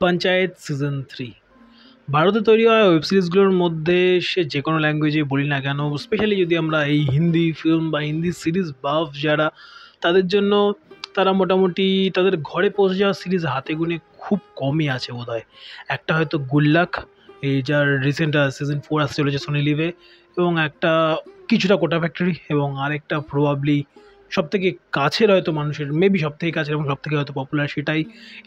Panchayat season 3 ভারতে তৈরি হওয়া ওয়েব সিরিজগুলোর মধ্যে সে যে কোনো ল্যাঙ্গুয়েজে বলি না কেন, স্পেশালি যদি আমরা এই হিন্দি ফিল্ম বা হিন্দি সিরিজ বাফ যারা, তাদের জন্য তারা মোটামুটি তাদের ঘরে পৌঁছে যাওয়া সিরিজ হাতে গুনে খুব কমই আছে বোধহয়। একটা হয়তো গুল্লাক, এই যার রিসেন্ট সিজন 4 আসতে চলেছে সোনি লিভে, এবং একটা কিছুটা কোটা ফ্যাক্টরি, এবং আরেকটা প্রবাবলি সব থেকে কাছের হয়তো মানুষের, মেবি সব থেকে কাছের এবং সব থেকে হয়তো পপুলার, সেটাই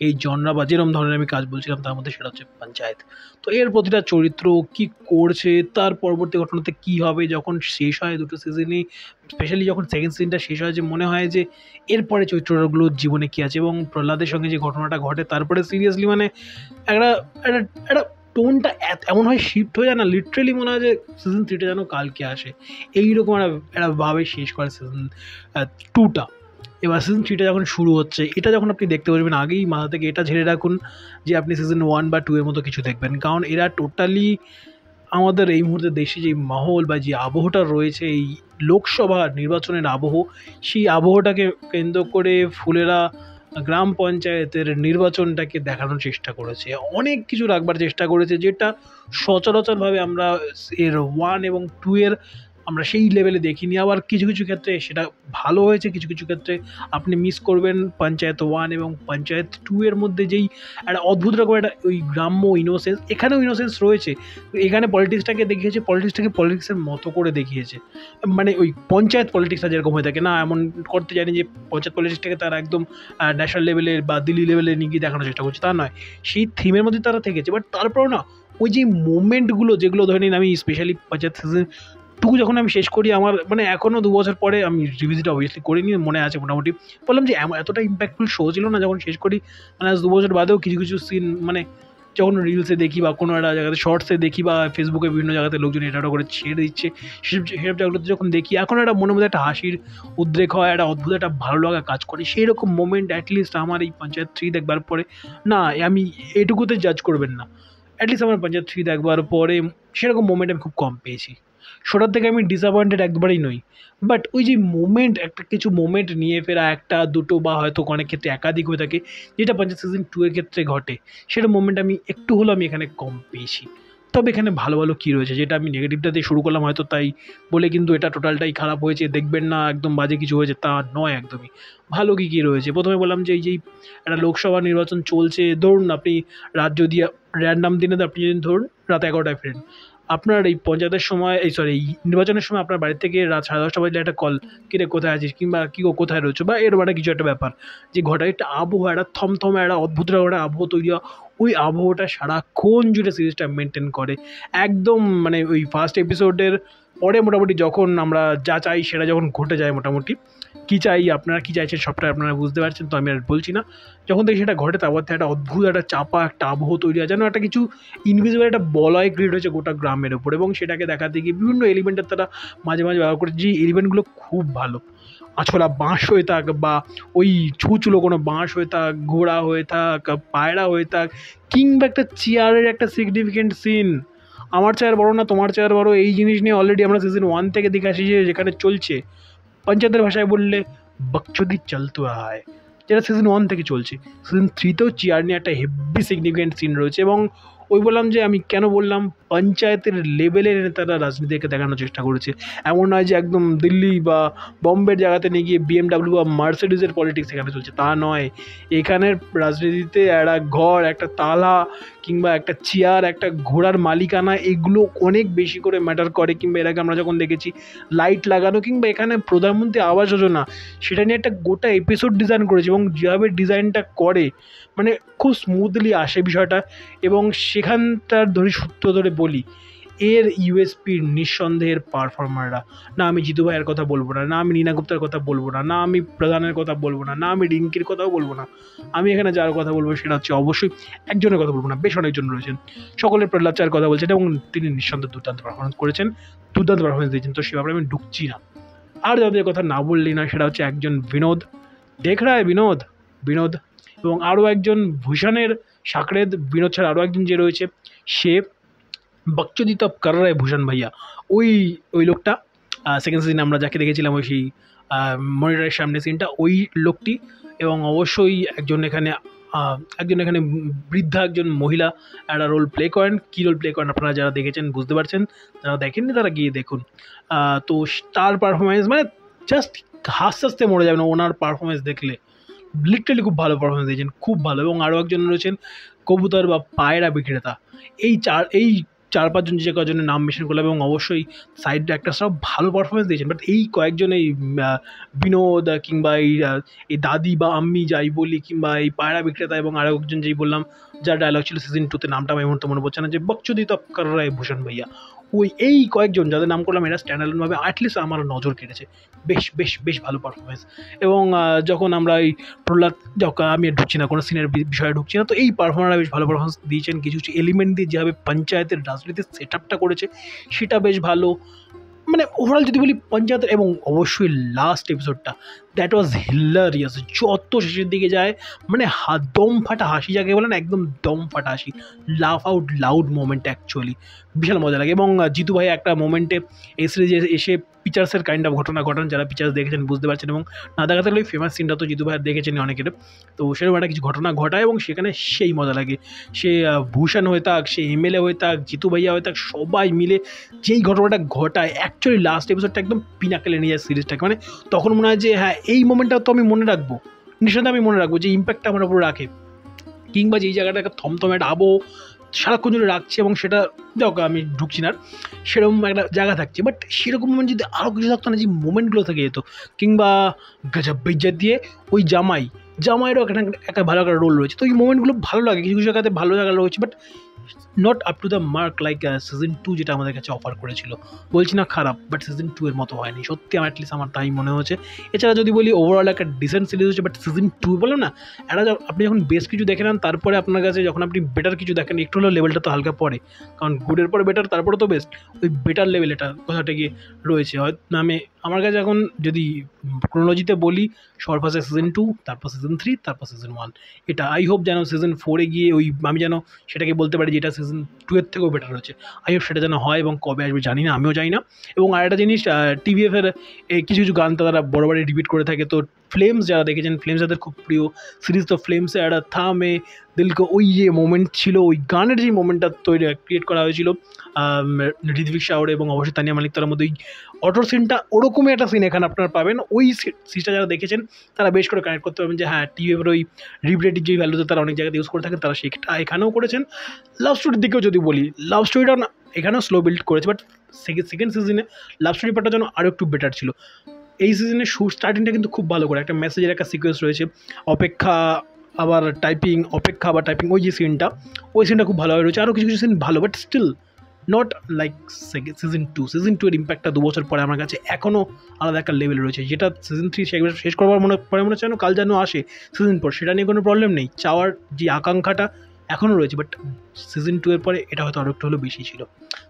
এই জনরা বা যেরকম ধরনের আমি কাজ বলছিলাম তার মধ্যে, সেটা হচ্ছে পঞ্চায়েত। তো এর প্রতিটা চরিত্র কি করছে, তার পরবর্তী ঘটনাতে কি হবে, যখন শেষ হয় দুটো সিজনই, স্পেশালি যখন সেকেন্ড সিজনটা শেষ হয়, যে মনে হয় যে এরপরে চরিত্রগুলোর জীবনে কী আছে, এবং প্রহ্লাদের সঙ্গে যে ঘটনাটা ঘটে তারপরে সিরিয়াসলি মানে একটা একটা একটা টোনটা এমন হয় শিফট হয়ে যায় না, লিটারেলি মনে হয় যে সিজন 3টা যেন কালকে আসে, এইরকম একটা ভাবে শেষ করে সিজন 2টা। এবার সিজন 3টা যখন শুরু হচ্ছে, এটা যখন আপনি দেখতে বসবেন, আগেই মাথা থেকে এটা ঝেড়ে রাখুন যে আপনি সিজন 1 বা 2 এর মতো কিছু দেখবেন, কারণ এরা টোটালি আমাদের এই মুহূর্তে দেশে যে মাহল বা যে আবহটা রয়েছে, এই লোকসভা নির্বাচনের আবহ, সেই আবহটাকে কেন্দ্র করে ফুলেরা গ্রাম পঞ্চায়েতের নির্বাচনটাকে দেখানোর চেষ্টা করেছে, অনেক কিছু রাখবার চেষ্টা করেছে, যেটা সচরাচরভাবে আমরা এর 1 এবং 2 এর আমরা সেই লেভেলে দেখিনি। আবার কিছু কিছু ক্ষেত্রে সেটা ভালো হয়েছে, কিছু কিছু ক্ষেত্রে আপনি মিস করবেন পঞ্চায়েত 1 এবং পঞ্চায়েত 2 এর মধ্যে যেই একটা অদ্ভুত রকম একটা ওই গ্রাম্য ইনোসেন্স, এখানেও ইনোসেন্স রয়েছে। এখানে পলিটিক্সটাকে দেখিয়েছে, পলিটিক্সটাকে পলিটিক্সের মতো করে দেখিয়েছে, মানে ওই পঞ্চায়েত পলিটিক্সটা যেরকম হয়ে থাকে না, এমন করতে জানি যে পঞ্চায়েত পলিটিক্সটাকে তারা একদম ন্যাশনাল লেভেলে বা দিল্লি লেভেলে নিয়ে গিয়ে দেখানোর চেষ্টা করছে, তা নয়, সেই থিমের মধ্যে তারা থেকেছে। বাট তারপরেও না, ওই যে মোমেন্টগুলো যেগুলো ধরে নিন, আমি স্পেশালি পঞ্চায়েত সিজন 2 যখন আমি শেষ করি, আমার মানে এখনও 2 বছর পরে আমি রিভিজিট অবভিয়াসলি করিনি, মনে আছে মোটামুটি। বললাম যে এতটা ইম্প্যাক্টফুল শো ছিল না যখন শেষ করি, মানে আজ 2 বছর বাদেও কিছু কিছু সিন, মানে যখন রিলসে দেখি বা কোনো একটা জায়গাতে শর্টসে দেখি বা ফেসবুকে বিভিন্ন জায়গাতে লোকজন এটা ওটা করে ছেড়ে দিচ্ছে, সেসব জায়গাগুলোতে যখন দেখি, এখন একটা মনের মধ্যে একটা হাসির উদ্রেক হয়, একটা অদ্ভুত একটা ভালো লাগা কাজ করে। সেই রকম মোমেন্ট অ্যাটলিস্ট আমার এই পঞ্চায়েত 3 দেখবার পরে, না আমি এটুকুতে জাজ করবেন না, অ্যাটলিস্ট আমার পঞ্চায়েত 3 দেখবার পরে সেরকম মোমেন্ট আমি খুব কম পেয়েছি। শোটার থেকে আমি ডিসঅ্যাপয়েন্টেড একবারেই নই, বাট ওই যে মোমেন্ট, একটা কিছু মোমেন্ট নিয়ে ফেরা, একটা দুটো বা হয়তো অনেক ক্ষেত্রে একাধিক হয়ে থাকে, যেটা পঞ্চায়েত সিজন 2 এর ক্ষেত্রে ঘটে, সেটা মোমেন্ট আমি একটু হলেও আমি এখানে কম পেয়েছি। তবে এখানে ভালো ভালো কী রয়েছে, যেটা আমি নেগেটিভটা দিয়ে শুরু করলাম হয়তো, তাই বলে কিন্তু এটা টোটালটাই খারাপ হয়েছে, দেখবেন না একদম বাজে কিছু হয়েছে, তা নয় একদমই। ভালো কী কী রয়েছে, প্রথমে বললাম যে এই যেই একটা লোকসভা নির্বাচন চলছে, ধরুন আপনি রাত যদি র্যান্ডাম দিনে আপনি যদি ধরুন রাত 11টায় ফেরেন, আপনার এই পঞ্চায়েতের সময়, এই নির্বাচনের সময় আপনার বাড়ি থেকে রাত 10:30 বাজলে একটা কল, কিরে কোথায় আছিস, কিংবা কী গো কোথায় রয়েছো, বা এরকম একটা কিছু একটা ব্যাপার যে ঘটায়, একটা আবহাওয়া, একটা থমথমে একটা অদ্ভুত রকম একটা আবহাওয়া তৈরি হয়। ওই আবহাওয়াটা সারাক্ষণ জুড়ে সিরিজটা মেনটেন করে একদম, মানে ওই ফার্স্ট এপিসোডের পরে মোটামুটি যখন আমরা যা চাই সেটা যখন ঘটে যায়, মোটামুটি কী চাই, আপনারা কী চাইছেন সবটা আপনারা বুঝতে পারছেন, তো আমি আর বলছি না। যখন থেকে সেটা ঘটে, তারপর থেকে একটা অদ্ভুত একটা চাপা একটা আবহ তৈরি হয়, যেন একটা কিছু ইনভিজিবল একটা বলয় ক্রিয়েট হয়েছে গোটা গ্রামের ওপর, এবং সেটাকে দেখাতে গিয়ে বিভিন্ন এলিমেন্টের তারা মাঝে মাঝে ব্যবহার করে, যে এলিমেন্টগুলো খুব ভালো। আছলা বাঁশ হয়ে থাক, বা ওই ছুঁচলো কোনো বাঁশ হয়ে থাক, ঘোড়া হয়ে থাক, পায়রা হয়ে থাক, কিংবা একটা চেয়ারের একটা সিগনিফিকেন্ট সিন, আমার চেয়ার বড় না তোমার চেয়ার বড়, এই জিনিস নিয়ে অলরেডি আমরা সিজন 1 থেকে দেখে আসি যে যেখানে চলছে, পঞ্চায়েতের ভাষায় বললে বকচোদি চলতো হয়, যেটা সিজন 1 থেকে চলছে। সিজন 3তেও চেয়ার নিয়ে একটা হেভি সিগনিফিকেন্ট সিন রয়েছে, এবং ওই বললাম যে আমি কেন বললাম পঞ্চায়েতের লেভেলের নেতারা রাজনীতিকে দেখানোর চেষ্টা করেছে, এমন নয় যে একদম দিল্লি বা বম্বের জায়গাতে নিয়ে গিয়ে BMW বা মার্সিডিজের পলিটিক্স এখানে চলছে, তা নয়। এখানের রাজনীতিতে একটা ঘর, একটা তালা, কিংবা একটা চেয়ার, একটা ঘোড়ার মালিকানা, এগুলো অনেক বেশি করে ম্যাটার করে। কিংবা এর আগে আমরা যখন দেখেছি লাইট লাগানো, কিংবা এখানে প্রধানমন্ত্রী আবাস যোজনা, সেটা নিয়ে একটা গোটা এপিসোড ডিজাইন করেছে, এবং যেভাবে ডিজাইনটা করে মানে খুব স্মুথলি আসে বিষয়টা। এবং সেখানটার সূত্র ধরে বলি, এর ইউএসপির নিঃসন্দেহের পারফর্মাররা, না আমি জিতু ভাইয়ের কথা বলবো না, না আমি নীনা গুপ্তার কথা বলবো না, না আমি প্রধানের কথা বলবো না, না আমি রিঙ্কির কথাও বলবো না, আমি এখানে যার কথা বলবো সেটা হচ্ছে অবশ্যই একজনের কথা বলবো না, বেশ অনেকজন রয়েছেন, সকলের প্রহ্লাদ চার কথা বলছেন, এবং তিনি নিঃসন্দেহে দুর্দান্ত পারফরমেন্স করেছেন, দুর্দান্ত পারফরমেন্স দিয়েছেন, তো সেভাবে আমি ঢুকছি না। আর যাদের কথা না বললি না, সেটা হচ্ছে একজন বিনোদ দেখ রায়, বিনোদ বিনোদ এবং আরও একজন ভূষণের সাকরেদ, বিনোদ ছাড়া আরও একজন যে রয়েছে, সে বকচোদি তব কর রায় ভূষণ ভাইয়া, ওই ওই লোকটা, সেকেন্ড সিজনে আমরা যাকে দেখেছিলাম ওই সেই মনিটরের সামনে সিনটা, ওই লোকটি। এবং অবশ্যই একজন এখানে একজন এখানে বৃদ্ধা একজন মহিলা একটা রোল প্লে করেন। কী রোল প্লে করেন আপনারা যারা দেখেছেন বুঝতে পারছেন, যারা দেখেননি তারা গিয়ে দেখুন। তো তার পারফরমেন্স মানে জাস্ট হাসতে হাসতে মরে যাবে না ওনার পারফরমেন্স দেখলে। লিটারালি খুব ভালো পারফরমেন্স দিয়েছেন, খুব ভালো। এবং আরও একজন রয়েছেন কবুতর বা পায়রা বিক্রেতা। এই 4-5 জন যে কজনের নাম মেনশন করলাম, এবং অবশ্যই সাইড অ্যাক্টার্সরাও ভালো পারফরমেন্স দিয়েছেন। বাট এই কয়েকজন এই বিনোদ কিংবা এই দাদি বা আম্মি যাই বলি, কিংবা এই পায়রা বিক্রেতা, এবং আরও একজন যেই বললাম যার ডায়লগ ছিল সিজন 2-তে, নামটা আমি এই মুহূর্তে মনে পড়ছে না, যে বকচোদি তব কর রায় ভূষণ ভাইয়া, এই কয়েকজন যাদের নাম করলাম এরা স্ট্যান্ডার্ডভাবে অ্যাটলিস্ট আমার নজর কেটেছে। বেশ বেশ বেশ ভালো পারফরমেন্স। এবং যখন আমরা এই প্রহ্লাদ, যখন আমি আর ঢুকছি না কোনো সিনের বিষয়ে ঢুকছি না, তো এই পারফর্মাররা বেশ ভালো পারফরমেন্স দিয়েছেন। কিছু কিছু এলিমেন্ট দিয়ে যেভাবে পঞ্চায়েতের রাজনীতির সেট আপটা করেছে সেটা বেশ ভালো। মানে ওভারঅল যদি বলি পঞ্চায়েতের, এবং অবশ্যই লাস্ট এপিসোডটা দ্যাট ওয়াজ হিলারিয়াস। যত শেষের দিকে যায় মানে দম ফাটা হাসি, যাকে বলে না, একদম দম ফাটা হাসি, লাফ আউট লাউড মোমেন্ট অ্যাকচুয়ালি বিশাল মজা লাগে। এবং জিতু ভাই একটা মোমেন্টে এই সিরিজে এসে পিচার্সের কাইন্ড অফ ঘটনা ঘটান, যারা পিচার্স দেখেছেন বুঝতে পারছেন। এবং না দেখাতে হলে ওই ফেমাস সিনটা তো জিতু ভাইয়ের দেখেছেন অনেকের, তো সেরকম একটা কিছু ঘটনা ঘটায় এবং সেখানে সেই মজা লাগে। সে ভূষণ হয়ে থাক, সে এমএলএ হয়ে থাক, জিতু ভাইয়া হয়ে থাক, সবাই মিলে যেই ঘটনাটা ঘটায় অ্যাকচুয়ালি লাস্ট এপিসোডটা একদম পিনাকেলে নিয়ে যায় সিরিজটাকে। মানে তখন মনে হয় যে হ্যাঁ, এই মোমেন্টটা তো আমি মনে রাখবো, নিঃসন্দেহে আমি মনে রাখবো, যে ইম্প্যাক্টটা আমার উপর রাখে। কিংবা যেই জায়গাটা একটা থমথমে একটা আবহ সারাক্ষণ জুড়ে রাখছে, এবং সেটা যাক আমি ঢুকছি না, সেরকম একটা জায়গা থাকছে। বাট সেরকম মোমেন্ট যদি আরও কিছু থাকতো না, যে মোমেন্টগুলো থেকে যেত। কিংবা গজব বেজ্জত দিয়ে ওই জামাইয়েরও একটা ভালো একটা রোল রয়েছে, তো এই মোমেন্টগুলো ভালো লাগে। কিছু কিছু জায়গাতে ভালো জায়গা রয়েছে, but not up to the mark like season 2 যেটা আমাদের কাছে অফার করেছিল। বলছি না খারাপ, বাট সিজন 2 এর মতো হয়নি সত্যি, আমার অ্যাটলিস্ট আমার তাই মনে হচ্ছে। এছাড়া যদি বলি ওভারঅল একটা ডিসেন্ট সিরিজ হচ্ছে, বাট সিজন 2 বললাম না, আপনি যখন বেশ কিছু দেখে নেন, তারপরে আপনার কাছে যখন আপনি বেটার কিছু দেখেন, একটু হলেও লেভেলটা তো হালকা পড়ে, কারণ গুডের পরে বেটার, তারপরে তো বেস্ট, ওই বেটার লেভেল এটা কোথাটা গিয়ে রয়েছে। হয়তো আমার কাছে এখন যদি ক্রোনোলজিতে বলি, সবার ফার্স্টে সিজন 2, তারপর সিজন 3, তারপর সিজন 1। এটা আই হোপ যেন সিজন 4-এ গিয়ে আমি যেন সেটাকে বলতে পারি যে এটা সিজন 2 এর থেকেও বেটার হচ্ছে। আই হোপ সেটা যেন হয়, এবং কবে আসবে জানি না, আমিও জানি না। এবং আরেকটা জিনিস, টিভিএফের কিছু কিছু গান তো তারা বড় রিপিট করে থাকে। তো ফ্লেমস যারা দেখেছেন, ফ্লেমস যাদের খুব প্রিয় সিরিজ, তো ফ্লেমসে একটা থামে দিলকে ওই যে মোমেন্ট ছিল, ওই গানের যে মোমেন্টটা ক্রিয়েট করা হয়েছিল ঋত্বিক শাওরে এবং অবশ্যই তানিয়া মালিক তার মধ্যে, ওই অটোর সিনটা, ওরকমই একটা সিন এখানে আপনারা পাবেন। ওই সিনটা যারা দেখেছেন তারা বেশ করে কানেক্ট করতে পারবেন যে হ্যাঁ, টিভিএফের ওই রিপ্রেটিভ যে ভ্যালুতে তারা অনেক জায়গাতে ইউজ করে থাকেন, তারা সেটা এখানেও করেছেন। লাভ স্টোরির দিকেও যদি বলি, লাভ স্টোরিটা না এখানেও স্লো বিল্ড করেছে, বাট সেকেন্ড সিজনে লাভ স্টোরি পার্টটা যেন আরও একটু বেটার ছিল। এই সিজনের স্টার্টিংটা কিন্তু খুব ভালো করে একটা মেসেজের একটা সিকোয়েন্স রয়েছে, অপেক্ষা আবার টাইপিং, ওই যে সিনটা খুব ভালোভাবে রয়েছে। আরও কিছু কিছু সিন ভালো, but still not like season 2 এর ইম্প্যাক্টটা 2 বছর পরে আমার কাছে এখনও আলাদা একটা লেভেল রয়েছে, যেটা সিজন 3 শেষ করবার মনে হচ্ছে যেন কাল যেন আসে সিজন 4, সেটা নিয়ে কোনো প্রবলেম নেই। চাওয়ার যে আকাঙ্ক্ষাটা এখনও রয়েছে, বাট সিজন 2 এর পরে এটা হয়তো আরও একটু হলেও বেশি ছিল।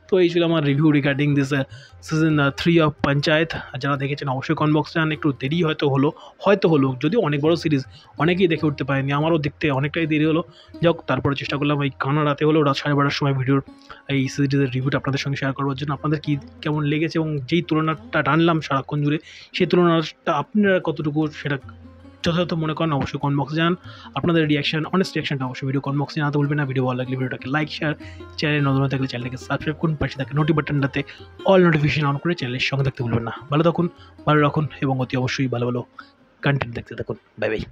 তো এই ছিল আমার review regarding this season 3 of panchayat. যারা দেখেছেন অবশ্যই কমেন্ট বক্সে জানান। একটু দেরি হয়তো হলো, যদিও অনেক বড় সিরিজ, অনেকেই দেখে উঠতে পারেনি, আমারও দেখতে অনেকটাই দেরি হলো। যাক, তারপরে চেষ্টা করলাম এই রাতে হলেও রাত 12:30 সময় ভিডিওর এই সিরিজের রিভিউটা আপনাদের সঙ্গে শেয়ার করবার জন্য। আপনাদের কেমন লেগেছে, এবং যেই তুলনাটা টানলাম সারাক্ষণ জুড়ে, সেই তুলনাটা আপনারা কতটুকু সেটা যথাযথ মনে করেন অবশ্যই কমেন্ট বক্সে জানান। আপনাদের রিয়াকশন, অনেস্ট রিয়াকশনটা অবশ্যই ভিডিও কমেন্ট বক্সে জানাতে ভুলবেন না। ভিডিও ভালো লাগলে ভিডিওটাকে লাইক, শেয়ার, চ্যানেলে নতুন থাকলে চ্যানেলটাকে সাবস্ক্রাইব করুন, পাশে থাকে নোটি বাটনটাতে অল নোটিফিকেশন অন করে চ্যানেলের সঙ্গে থাকতে ভুলবেন না। ভালো রাখুন এবং অতি অবশ্যই ভালো কন্টেন্ট দেখতে থাকুন। Bye bye.